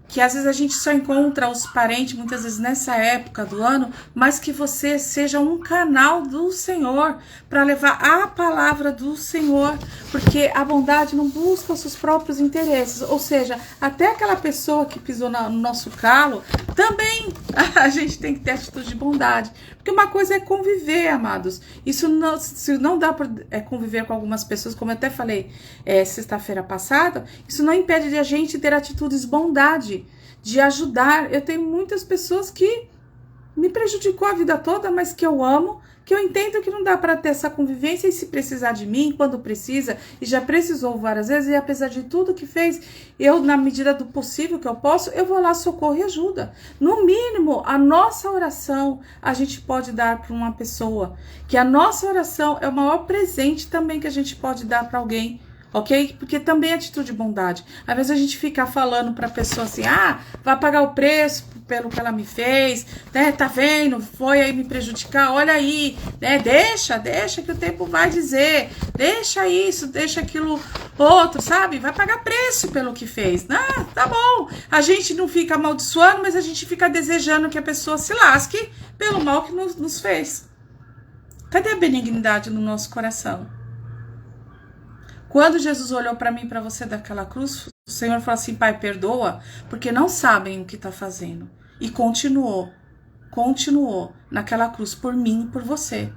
que às vezes a gente só encontra os parentes, muitas vezes nessa época do ano, mas que você seja um canal do Senhor, para levar a palavra do Senhor, porque a bondade não busca os seus próprios interesses, ou seja, até aquela pessoa que pisou no nosso calo, também a gente tem que ter atitude de bondade, porque uma coisa é conviver, amados, isso não, se não dá para conviver com algumas pessoas, como eu até falei sexta-feira passada, isso não impede de a gente ter atitudes de bondade, de ajudar. Eu tenho muitas pessoas que me prejudicou a vida toda, mas que eu amo, que eu entendo que não dá para ter essa convivência, e se precisar de mim, quando precisa, e já precisou várias vezes, e apesar de tudo que fez, eu, na medida do possível que eu posso, eu vou lá, socorro e ajuda. No mínimo, a nossa oração a gente pode dar para uma pessoa, que a nossa oração é o maior presente também que a gente pode dar para alguém, ok? Porque também é atitude de bondade. Às vezes a gente fica falando pra pessoa assim, vai pagar o preço pelo que ela me fez, né? Tá vendo? Foi aí me prejudicar, olha aí, né? Deixa que o tempo vai dizer, deixa isso, deixa aquilo outro, sabe? Vai pagar preço pelo que fez. Tá bom. A gente não fica amaldiçoando, mas a gente fica desejando que a pessoa se lasque pelo mal que nos fez. Cadê a benignidade no nosso coração? Quando Jesus olhou para mim e para você daquela cruz, o Senhor falou assim, Pai, perdoa, porque não sabem o que está fazendo. E continuou naquela cruz por mim e por você.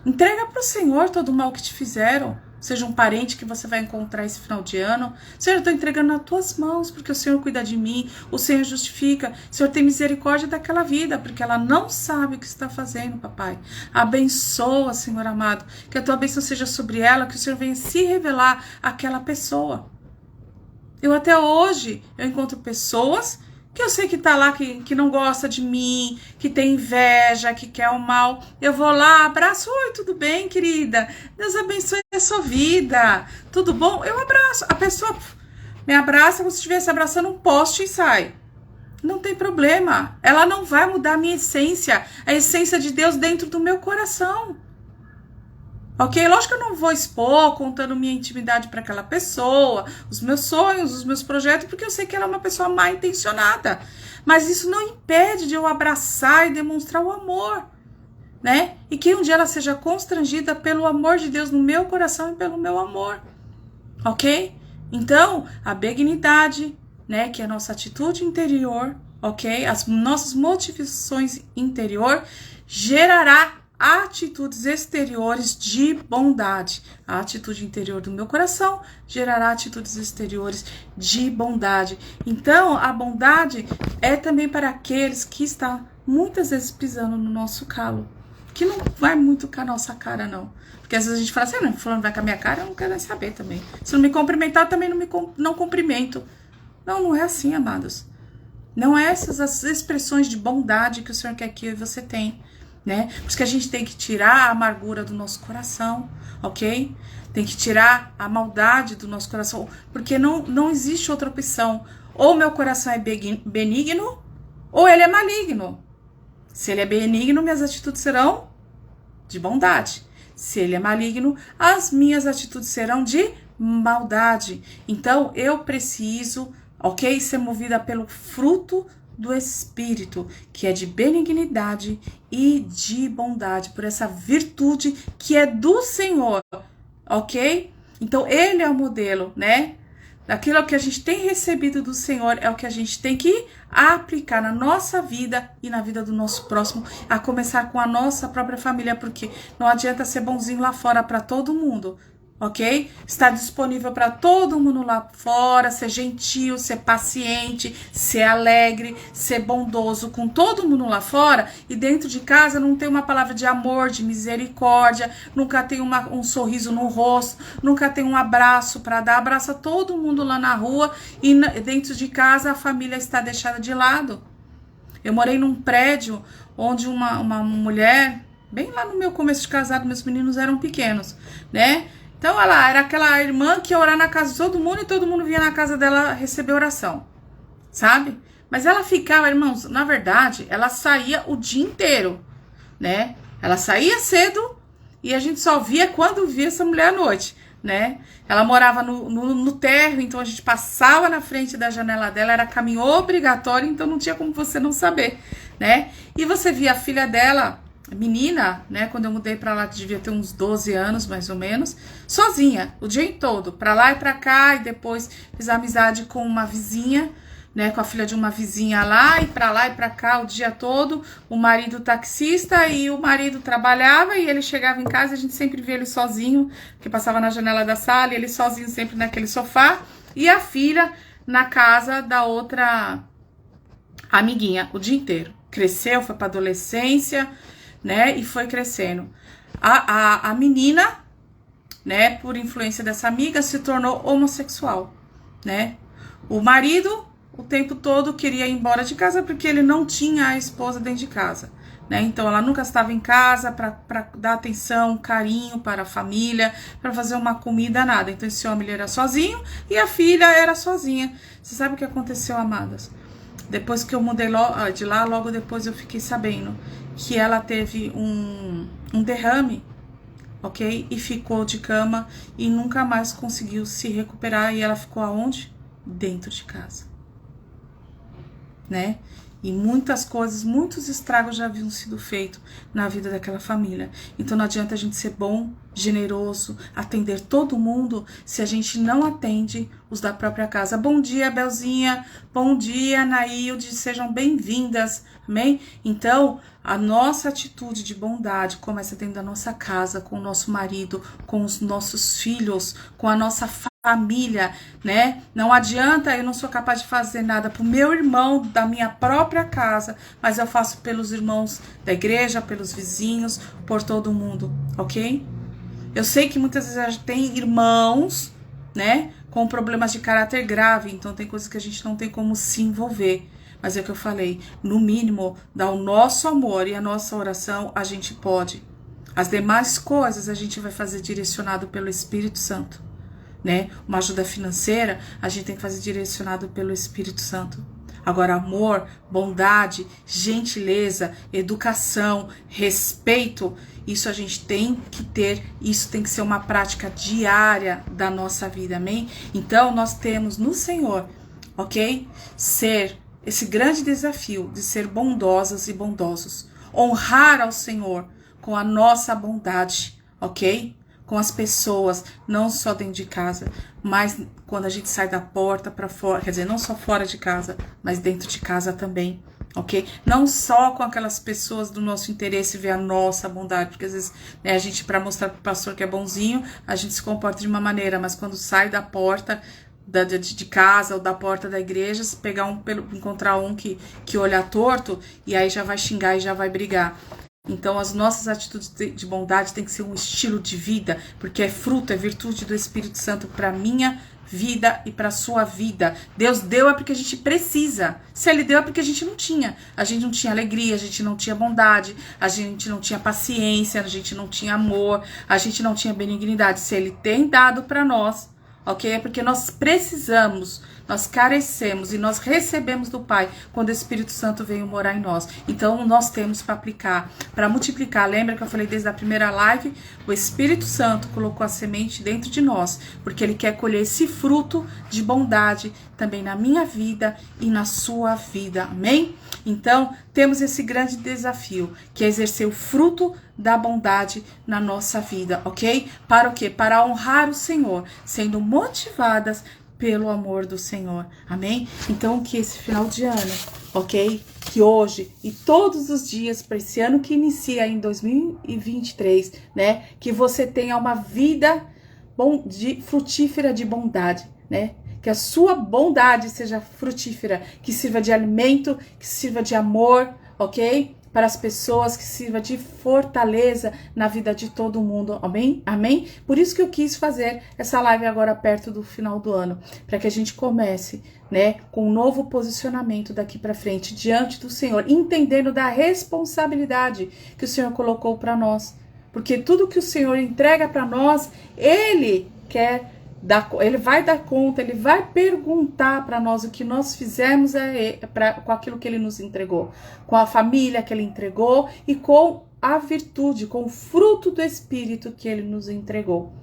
Entrega para o Senhor todo o mal que te fizeram, seja um parente que você vai encontrar esse final de ano. Senhor, eu estou entregando nas tuas mãos, porque o Senhor cuida de mim, o Senhor justifica, o Senhor tem misericórdia daquela vida, porque ela não sabe o que está fazendo, papai. Abençoa, Senhor amado, que a tua bênção seja sobre ela, que o Senhor venha se revelar àquela pessoa. Eu até hoje, eu encontro pessoas que eu sei que tá lá, que não gosta de mim, que tem inveja, que quer o mal. Eu vou lá, abraço, oi, tudo bem, querida? Deus abençoe a sua vida. Tudo bom? Eu abraço. A pessoa me abraça como se estivesse abraçando um poste e sai. Não tem problema. Ela não vai mudar a minha essência, a essência de Deus dentro do meu coração. Ok? Lógico que eu não vou expor contando minha intimidade para aquela pessoa, os meus sonhos, os meus projetos, porque eu sei que ela é uma pessoa mal intencionada. Mas isso não impede de eu abraçar e demonstrar o amor, né? E que um dia ela seja constrangida pelo amor de Deus no meu coração e pelo meu amor. Ok? Então, a benignidade, né, que é a nossa atitude interior, ok? As nossas motivações interior gerará atitudes exteriores de bondade. A atitude interior do meu coração gerará atitudes exteriores de bondade. Então, a bondade é também para aqueles que estão muitas vezes pisando no nosso calo, que não vai muito com a nossa cara, não. Porque às vezes a gente fala assim, não, fulano vai com a minha cara, eu não quero nem saber também. Se não me cumprimentar, eu também não cumprimento. Não é assim, amados. Não é essas as expressões de bondade que o Senhor quer que você tenha. Né? Por isso que a gente tem que tirar a amargura do nosso coração, ok? Tem que tirar a maldade do nosso coração, porque não existe outra opção. Ou meu coração é benigno, ou ele é maligno. Se ele é benigno, minhas atitudes serão de bondade. Se ele é maligno, as minhas atitudes serão de maldade. Então, eu preciso, ok? Ser movida pelo fruto do Espírito, que é de benignidade e de bondade, por essa virtude que é do Senhor, ok? Então, ele é o modelo, né? Daquilo que a gente tem recebido do Senhor é o que a gente tem que aplicar na nossa vida e na vida do nosso próximo, a começar com a nossa própria família, porque não adianta ser bonzinho lá fora para todo mundo, ok? Está disponível para todo mundo lá fora, ser gentil, ser paciente, ser alegre, ser bondoso com todo mundo lá fora, e dentro de casa não tem uma palavra de amor, de misericórdia, nunca tem um sorriso no rosto, nunca tem um abraço para dar, abraça todo mundo lá na rua, e dentro de casa a família está deixada de lado. Eu morei num prédio onde uma mulher, bem lá no meu começo de casado, meus meninos eram pequenos, né? Então, ela era aquela irmã que ia orar na casa de todo mundo e todo mundo vinha na casa dela receber oração, sabe? Mas ela ficava, irmãos, na verdade, ela saía o dia inteiro, né? Ela saía cedo e a gente só via quando via essa mulher à noite. né? Ela morava no térreo, então a gente passava na frente da janela dela, era caminho obrigatório, então não tinha como você não saber, né? E você via a filha dela, menina, né? Quando eu mudei pra lá, devia ter uns 12 anos, mais ou menos, sozinha, o dia todo, pra lá e pra cá, e depois fiz amizade com uma vizinha, né, com a filha de uma vizinha lá e pra cá o dia todo, o marido taxista, e o marido trabalhava e ele chegava em casa, a gente sempre via ele sozinho, que passava na janela da sala, e ele sozinho sempre naquele sofá, e a filha na casa da outra amiguinha o dia inteiro. Cresceu, foi pra adolescência, né, e foi crescendo. A menina, né, por influência dessa amiga, se tornou homossexual, né, o marido o tempo todo queria ir embora de casa porque ele não tinha a esposa dentro de casa, né? Então ela nunca estava em casa para dar atenção, carinho para a família, para fazer uma comida, nada. Então esse homem ele era sozinho e a filha era sozinha. Você sabe o que aconteceu, amadas? Depois que eu mudei de lá, logo depois eu fiquei sabendo que ela teve um derrame, ok? E ficou de cama e nunca mais conseguiu se recuperar. E ela ficou aonde? Dentro de casa, né? E muitas coisas, muitos estragos já haviam sido feitos na vida daquela família. Então não adianta a gente ser bom, generoso, atender todo mundo, se a gente não atende os da própria casa. Bom dia, Belzinha. Bom dia, Nailde. Sejam bem-vindas. Amém? Então, a nossa atitude de bondade começa dentro da nossa casa, com o nosso marido, com os nossos filhos, com a nossa família, né? Não adianta, eu não sou capaz de fazer nada pro meu irmão da minha própria casa, mas eu faço pelos irmãos da igreja, pelos vizinhos, por todo mundo, ok? Eu sei que muitas vezes a gente tem irmãos, né, com problemas de caráter grave, então tem coisas que a gente não tem como se envolver. Mas é o que eu falei, no mínimo, dar o nosso amor e a nossa oração, a gente pode. As demais coisas a gente vai fazer direcionado pelo Espírito Santo, né? Uma ajuda financeira, a gente tem que fazer direcionado pelo Espírito Santo. Agora, amor, bondade, gentileza, educação, respeito, isso a gente tem que ter, isso tem que ser uma prática diária da nossa vida, amém? Então, nós temos no Senhor, ok? Ser esse grande desafio de ser bondosas e bondosos. Honrar ao Senhor com a nossa bondade, ok? Com as pessoas, não só dentro de casa, mas quando a gente sai da porta para fora, quer dizer, não só fora de casa, mas dentro de casa também, ok? Não só com aquelas pessoas do nosso interesse ver a nossa bondade, porque às vezes, né, a gente, para mostrar pro pastor que é bonzinho, a gente se comporta de uma maneira, mas quando sai da porta de casa ou da porta da igreja, se pegar encontrar um que olha torto, e aí já vai xingar e já vai brigar. Então as nossas atitudes de bondade tem que ser um estilo de vida, porque é fruto, é virtude do Espírito Santo para minha vida e para sua vida. Deus deu é porque a gente precisa. Se Ele deu é porque a gente não tinha. A gente não tinha alegria, a gente não tinha bondade, a gente não tinha paciência, a gente não tinha amor, a gente não tinha benignidade. Se Ele tem dado para nós, ok? É porque nós precisamos, nós carecemos e nós recebemos do Pai quando o Espírito Santo veio morar em nós. Então nós temos para aplicar, para multiplicar. Lembra que eu falei desde a primeira live? O Espírito Santo colocou a semente dentro de nós, porque Ele quer colher esse fruto de bondade também na minha vida e na sua vida, amém? Então temos esse grande desafio, que é exercer o fruto da bondade na nossa vida, ok? Para o quê? Para honrar o Senhor, sendo motivadas pelo amor do Senhor, amém? Então que esse final de ano, ok? Que hoje e todos os dias, para esse ano que inicia em 2023, né? Que você tenha uma vida frutífera de bondade, né? Que a sua bondade seja frutífera, que sirva de alimento, que sirva de amor, ok? Para as pessoas, que sirva de fortaleza na vida de todo mundo, amém? Amém? Por isso que eu quis fazer essa live agora perto do final do ano, para que a gente comece, né, com um novo posicionamento daqui para frente, diante do Senhor, entendendo da responsabilidade que o Senhor colocou para nós, porque tudo que o Senhor entrega para nós, Ele quer Ele vai dar conta, Ele vai perguntar para nós o que nós fizemos com aquilo que Ele nos entregou, com a família que Ele entregou e com a virtude, com o fruto do Espírito que Ele nos entregou,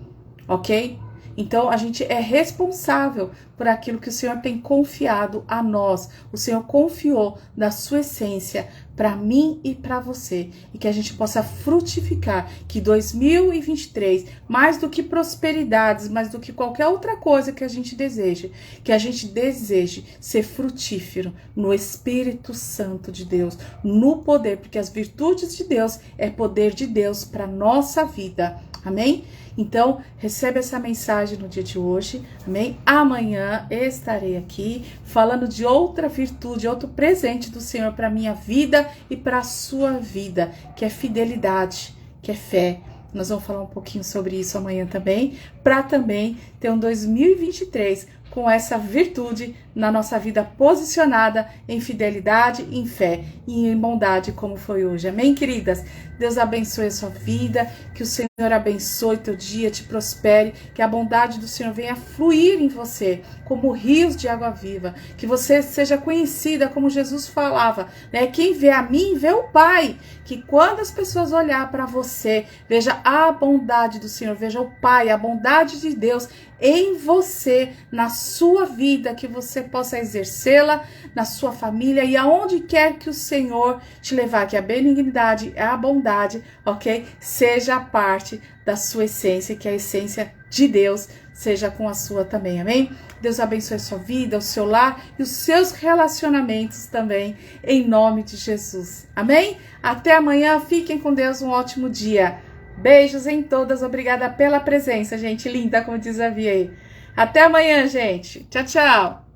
ok? Então, a gente é responsável por aquilo que o Senhor tem confiado a nós. O Senhor confiou da sua essência para mim e para você. E que a gente possa frutificar, que 2023, mais do que prosperidades, mais do que qualquer outra coisa que a gente deseje, que a gente deseje ser frutífero no Espírito Santo de Deus, no poder, porque as virtudes de Deus é poder de Deus para nossa vida. Amém? Então, recebe essa mensagem no dia de hoje, amém? Amanhã estarei aqui falando de outra virtude, outro presente do Senhor para a minha vida e para a sua vida, que é fidelidade, que é fé. Nós vamos falar um pouquinho sobre isso amanhã também, para também ter um 2023 com essa virtude na nossa vida posicionada em fidelidade, em fé e em bondade, como foi hoje. Amém, queridas? Deus abençoe a sua vida, que o Senhor abençoe teu dia, te prospere, que a bondade do Senhor venha fluir em você como rios de água viva, que você seja conhecida como Jesus falava, né? Quem vê a mim, vê o Pai, que quando as pessoas olhar para você, veja a bondade do Senhor, veja o Pai, a bondade de Deus em você, na sua vida, que você possa exercê-la na sua família e aonde quer que o Senhor te levar, que a benignidade, a bondade, ok? Seja a parte da sua essência, que a essência de Deus seja com a sua também, amém? Deus abençoe a sua vida, o seu lar e os seus relacionamentos também, em nome de Jesus, amém? Até amanhã, fiquem com Deus, um ótimo dia. Beijos em todas, obrigada pela presença, gente linda, como diz a Via aí. Até amanhã, gente. Tchau, tchau.